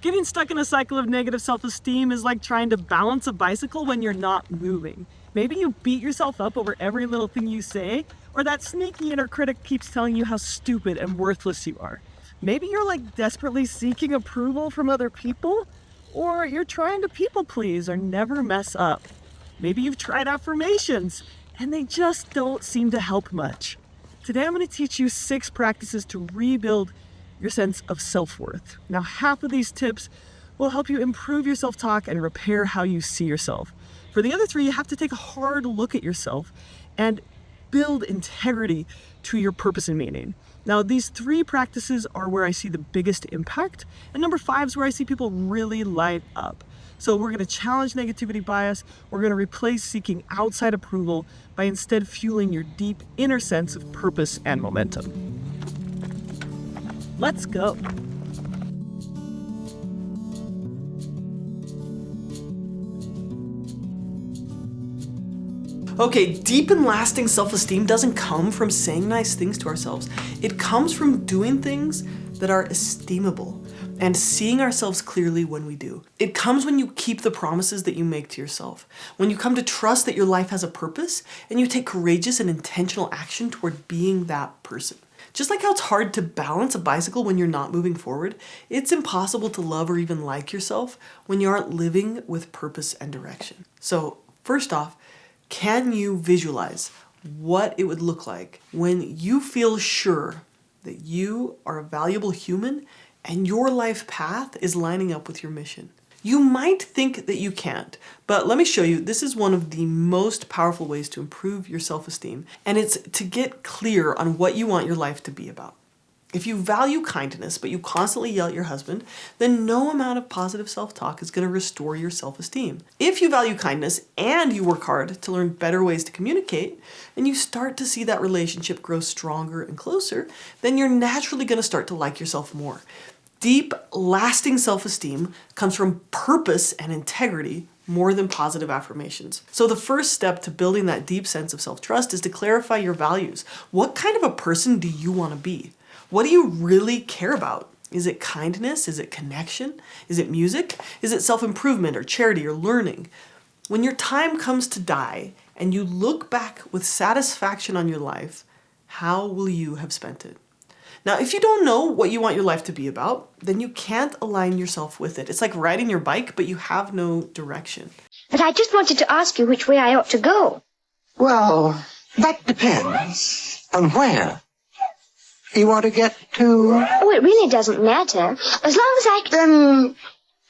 Getting stuck in a cycle of negative self-esteem is like trying to balance a bicycle when you're not moving. Maybe you beat yourself up over every little thing you say, or that sneaky inner critic keeps telling you how stupid and worthless you are. Maybe you're like desperately seeking approval from other people, or you're trying to people please or never mess up. Maybe you've tried affirmations, and they just don't seem to help much. Today I'm going to teach you 6 practices to rebuild your sense of self-worth. Now, half of these tips will help you improve your self-talk and repair how you see yourself. For the other 3, you have to take a hard look at yourself and build integrity to your purpose and meaning. Now, these 3 practices are where I see the biggest impact, and number 5 is where I see people really light up. So we're going to challenge negativity bias. We're going to replace seeking outside approval by instead fueling your deep inner sense of purpose and momentum. Let's go. Okay, deep and lasting self-esteem doesn't come from saying nice things to ourselves. It comes from doing things that are esteemable and seeing ourselves clearly when we do. It comes when you keep the promises that you make to yourself, when you come to trust that your life has a purpose and you take courageous and intentional action toward being that person. Just like how it's hard to balance a bicycle when you're not moving forward, it's impossible to love or even like yourself when you aren't living with purpose and direction. So first off, can you visualize what it would look like when you feel sure that you are a valuable human and your life path is lining up with your mission? You might think that you can't, but let me show you, this is one of the most powerful ways to improve your self-esteem, and it's to get clear on what you want your life to be about. If you value kindness, but you constantly yell at your husband, then no amount of positive self-talk is going to restore your self-esteem. If you value kindness and you work hard to learn better ways to communicate, and you start to see that relationship grow stronger and closer, then you're naturally going to start to like yourself more. Deep, lasting self-esteem comes from purpose and integrity more than positive affirmations. So the first step to building that deep sense of self-trust is to clarify your values. What kind of a person do you want to be? What do you really care about? Is it kindness? Is it connection? Is it music? Is it self-improvement or charity or learning? When your time comes to die and you look back with satisfaction on your life, how will you have spent it? Now, if you don't know what you want your life to be about, then you can't align yourself with it. It's like riding your bike, but you have no direction. But I just wanted to ask you which way I ought to go. Well, that depends on where you want to get to. Oh, it really doesn't matter. As long as I can...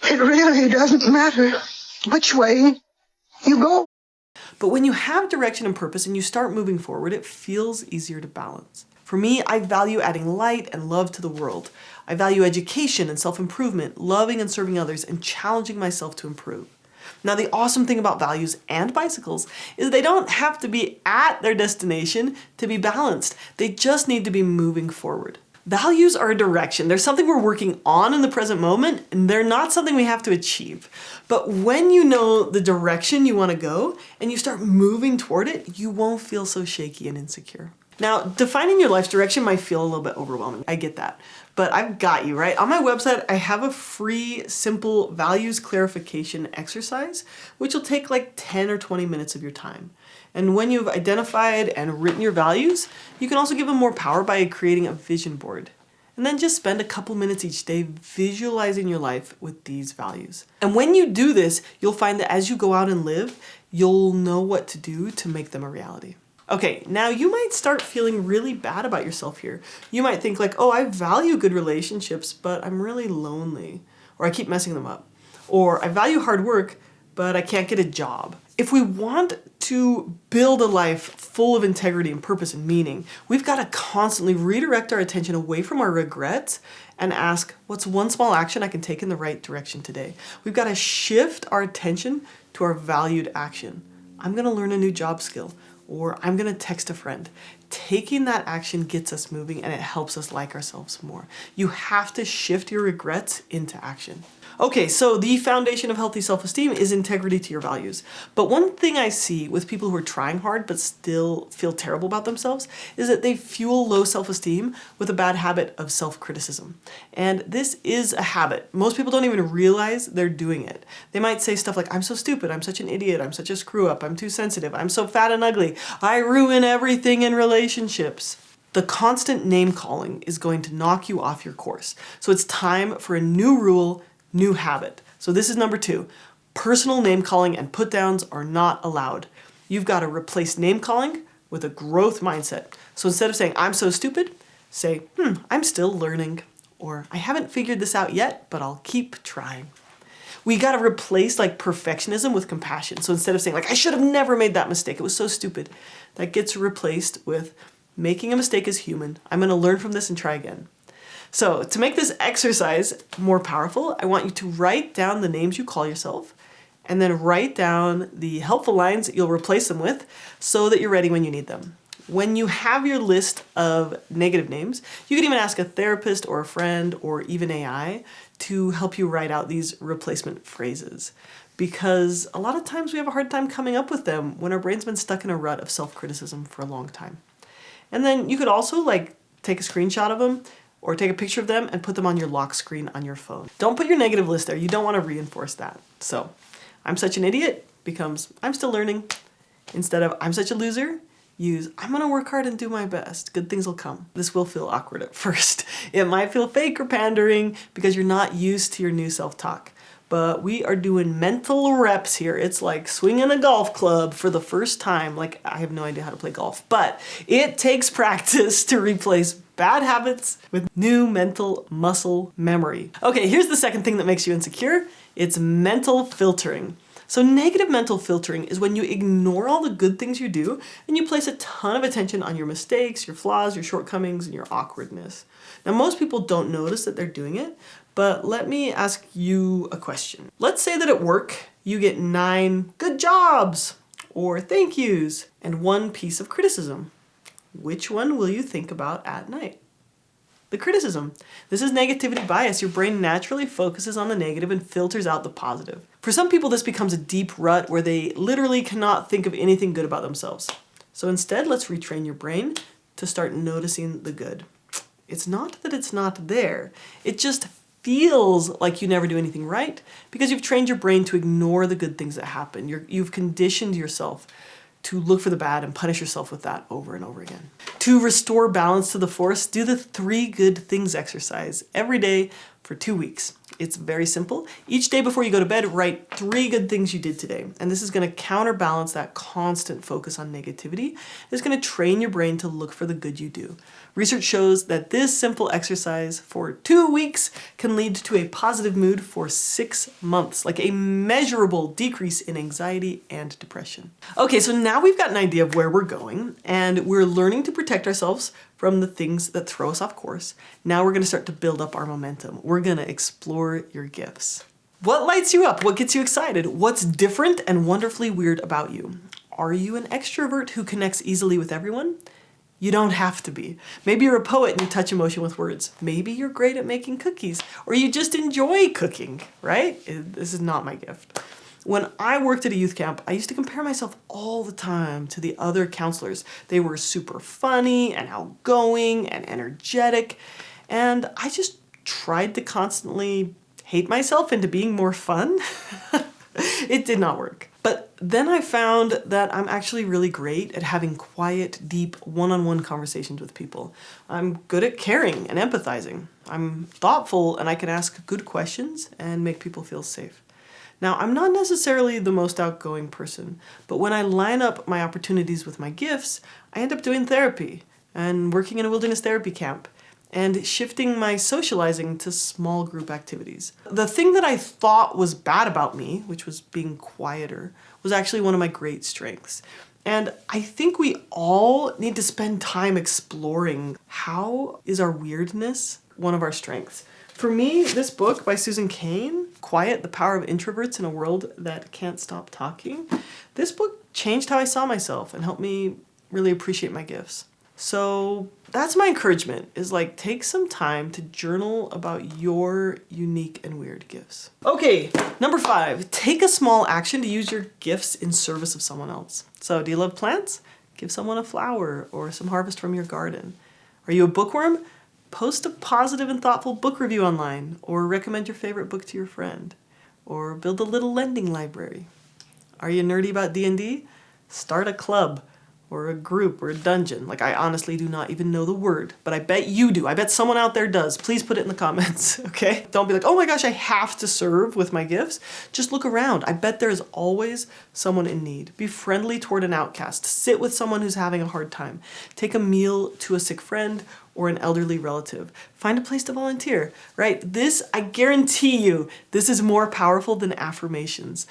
Then it really doesn't matter which way you go. But when you have direction and purpose and you start moving forward, it feels easier to balance. For me, I value adding light and love to the world. I value education and self-improvement, loving and serving others, and challenging myself to improve. Now, the awesome thing about values and bicycles is they don't have to be at their destination to be balanced. They just need to be moving forward. Values are a direction. They're something we're working on in the present moment, and they're not something we have to achieve. But when you know the direction you want to go and you start moving toward it, you won't feel so shaky and insecure. Now, defining your life's direction might feel a little bit overwhelming. I get that. But I've got you, right? On my website, I have a free, simple values clarification exercise, which will take like 10 or 20 minutes of your time. And when you've identified and written your values, you can also give them more power by creating a vision board. And then just spend a couple minutes each day visualizing your life with these values. And when you do this, you'll find that as you go out and live, you'll know what to do to make them a reality. Okay, now you might start feeling really bad about yourself here. You might think like, oh, I value good relationships, but I'm really lonely, or I keep messing them up. Or I value hard work, but I can't get a job. If we want to build a life full of integrity and purpose and meaning, we've got to constantly redirect our attention away from our regrets and ask, what's one small action I can take in the right direction today? We've got to shift our attention to our valued action. I'm going to learn a new job skill. Or I'm going to text a friend. Taking that action gets us moving and it helps us like ourselves more. You have to shift your regrets into action. Okay, so the foundation of healthy self-esteem is integrity to your values. But one thing I see with people who are trying hard but still feel terrible about themselves is that they fuel low self-esteem with a bad habit of self-criticism. And this is a habit. Most people don't even realize they're doing it. They might say stuff like, I'm so stupid, I'm such an idiot, I'm such a screw up, I'm too sensitive, I'm so fat and ugly, I ruin everything in relationships. The constant name calling is going to knock you off your course. So it's time for a new rule, new habit. So this is number 2. Personal name calling and put downs are not allowed. You've got to replace name calling with a growth mindset. So instead of saying, I'm so stupid, say, I'm still learning. Or I haven't figured this out yet, but I'll keep trying. We got to replace like perfectionism with compassion. So instead of saying like, I should have never made that mistake, it was so stupid, that gets replaced with making a mistake is human. I'm going to learn from this and try again. So to make this exercise more powerful, I want you to write down the names you call yourself and then write down the helpful lines that you'll replace them with so that you're ready when you need them. When you have your list of negative names, you can even ask a therapist or a friend or even AI to help you write out these replacement phrases. Because a lot of times we have a hard time coming up with them when our brain's been stuck in a rut of self-criticism for a long time. And then you could also like take a screenshot of them or take a picture of them and put them on your lock screen on your phone. Don't put your negative list there. You don't want to reinforce that. So, I'm such an idiot becomes I'm still learning. Instead of I'm such a loser, use I'm going to work hard and do my best. Good things will come. This will feel awkward at first. It might feel fake or pandering because you're not used to your new self-talk. But we are doing mental reps here. It's like swinging a golf club for the first time. Like, I have no idea how to play golf, but it takes practice to replace bad habits with new mental muscle memory. Okay, here's the second thing that makes you insecure. It's mental filtering. So negative mental filtering is when you ignore all the good things you do and you place a ton of attention on your mistakes, your flaws, your shortcomings, and your awkwardness. Now, most people don't notice that they're doing it, but let me ask you a question. Let's say that at work, you get 9 good jobs or thank yous and 1 piece of criticism. Which one will you think about at night? The criticism. This is negativity bias. Your brain naturally focuses on the negative and filters out the positive. For some people, this becomes a deep rut where they literally cannot think of anything good about themselves. So instead, let's retrain your brain to start noticing the good. It's not that it's not there. It just feels like you never do anything right because you've trained your brain to ignore the good things that happen. You've conditioned yourself to look for the bad and punish yourself with that over and over again. To restore balance to the force, do the 3 good things exercise every day for 2 weeks. It's very simple. Each day before you go to bed, write 3 good things you did today. And this is going to counterbalance that constant focus on negativity. It's going to train your brain to look for the good you do. Research shows that this simple exercise for 2 weeks can lead to a positive mood for 6 months, like a measurable decrease in anxiety and depression. Okay, so now we've got an idea of where we're going, and we're learning to protect ourselves from the things that throw us off course. Now we're going to start to build up our momentum. We're going to explore your gifts. What lights you up? What gets you excited? What's different and wonderfully weird about you? Are you an extrovert who connects easily with everyone? You don't have to be. Maybe you're a poet and you touch emotion with words. Maybe you're great at making cookies, or you just enjoy cooking, right? This is not my gift. When I worked at a youth camp, I used to compare myself all the time to the other counselors. They were super funny and outgoing and energetic, and I just tried to constantly hate myself into being more fun. It did not work. But then I found that I'm actually really great at having quiet, deep, one-on-one conversations with people. I'm good at caring and empathizing. I'm thoughtful and I can ask good questions and make people feel safe. Now, I'm not necessarily the most outgoing person, but when I line up my opportunities with my gifts, I end up doing therapy and working in a wilderness therapy camp and shifting my socializing to small group activities. The thing that I thought was bad about me, which was being quieter, was actually one of my great strengths. And I think we all need to spend time exploring how is our weirdness one of our strengths. For me, this book by Susan Cain, Quiet, The Power of Introverts in a World That Can't Stop Talking, this book changed how I saw myself and helped me really appreciate my gifts. So that's my encouragement, is like take some time to journal about your unique and weird gifts. Okay, number 5, take a small action to use your gifts in service of someone else. So do you love plants? Give someone a flower or some harvest from your garden. Are you a bookworm? Post a positive and thoughtful book review online, or recommend your favorite book to your friend, or build a little lending library. Are you nerdy about D&D? Start a club, or a group, or a dungeon. Like, I honestly do not even know the word, but I bet you do. I bet someone out there does. Please put it in the comments, okay? Don't be like, oh my gosh, I have to serve with my gifts. Just look around. I bet there is always someone in need. Be friendly toward an outcast. Sit with someone who's having a hard time. Take a meal to a sick friend or an elderly relative. Find a place to volunteer, right? This, I guarantee you, this is more powerful than affirmations.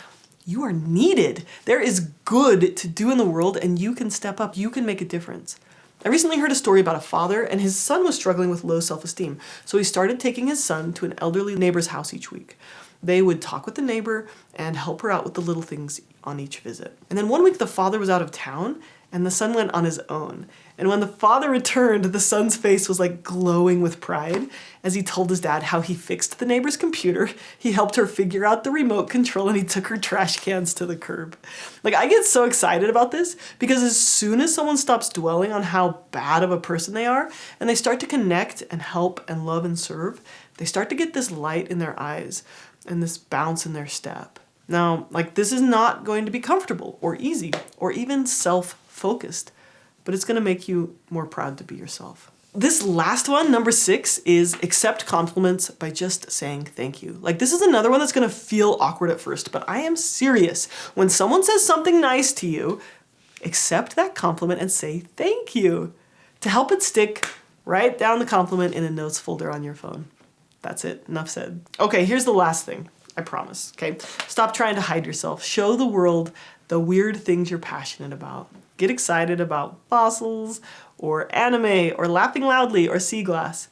You are needed. There is good to do in the world, and you can step up. You can make a difference. I recently heard a story about a father, and his son was struggling with low self-esteem. So he started taking his son to an elderly neighbor's house each week. They would talk with the neighbor and help her out with the little things on each visit. And then one week the father was out of town, and the son went on his own. And when the father returned, the son's face was like glowing with pride as he told his dad how he fixed the neighbor's computer, he helped her figure out the remote control, and he took her trash cans to the curb. Like, I get so excited about this because as soon as someone stops dwelling on how bad of a person they are, and they start to connect and help and love and serve, they start to get this light in their eyes and this bounce in their step. Now, like, this is not going to be comfortable or easy or even self-focused, but it's going to make you more proud to be yourself. This last one, number 6, is accept compliments by just saying thank you. Like, this is another one that's going to feel awkward at first, but I am serious. When someone says something nice to you, accept that compliment and say thank you. To help it stick, write down the compliment in a notes folder on your phone. That's it. Enough said. Okay, here's the last thing. I promise, okay? Stop trying to hide yourself. Show the world the weird things you're passionate about. Get excited about fossils, or anime, or laughing loudly, or sea glass.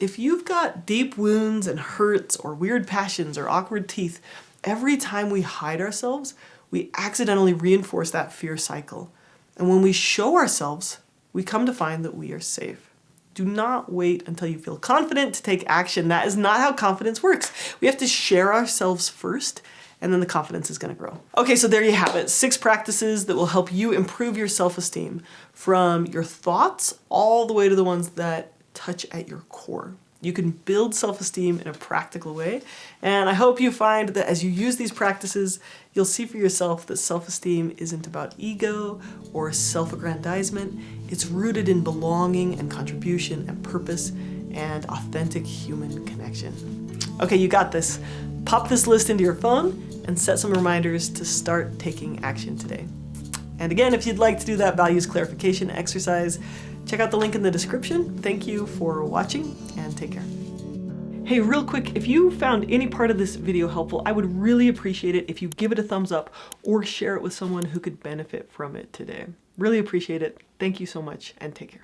If you've got deep wounds and hurts, or weird passions, or awkward teeth, every time we hide ourselves, we accidentally reinforce that fear cycle. And when we show ourselves, we come to find that we are safe. Do not wait until you feel confident to take action. That is not how confidence works. We have to share ourselves first, and then the confidence is going to grow. Okay, so there you have it. 6 practices that will help you improve your self-esteem, from your thoughts all the way to the ones that touch at your core. You can build self-esteem in a practical way, and I hope you find that as you use these practices, you'll see for yourself that self-esteem isn't about ego or self-aggrandizement. It's rooted in belonging and contribution and purpose and authentic human connection. Okay, you got this. Pop this list into your phone and set some reminders to start taking action today. And again, if you'd like to do that values clarification exercise, check out the link in the description. Thank you for watching, and take care. Hey, real quick, if you found any part of this video helpful, I would really appreciate it if you give it a thumbs up or share it with someone who could benefit from it today. Really appreciate it. Thank you so much, and take care.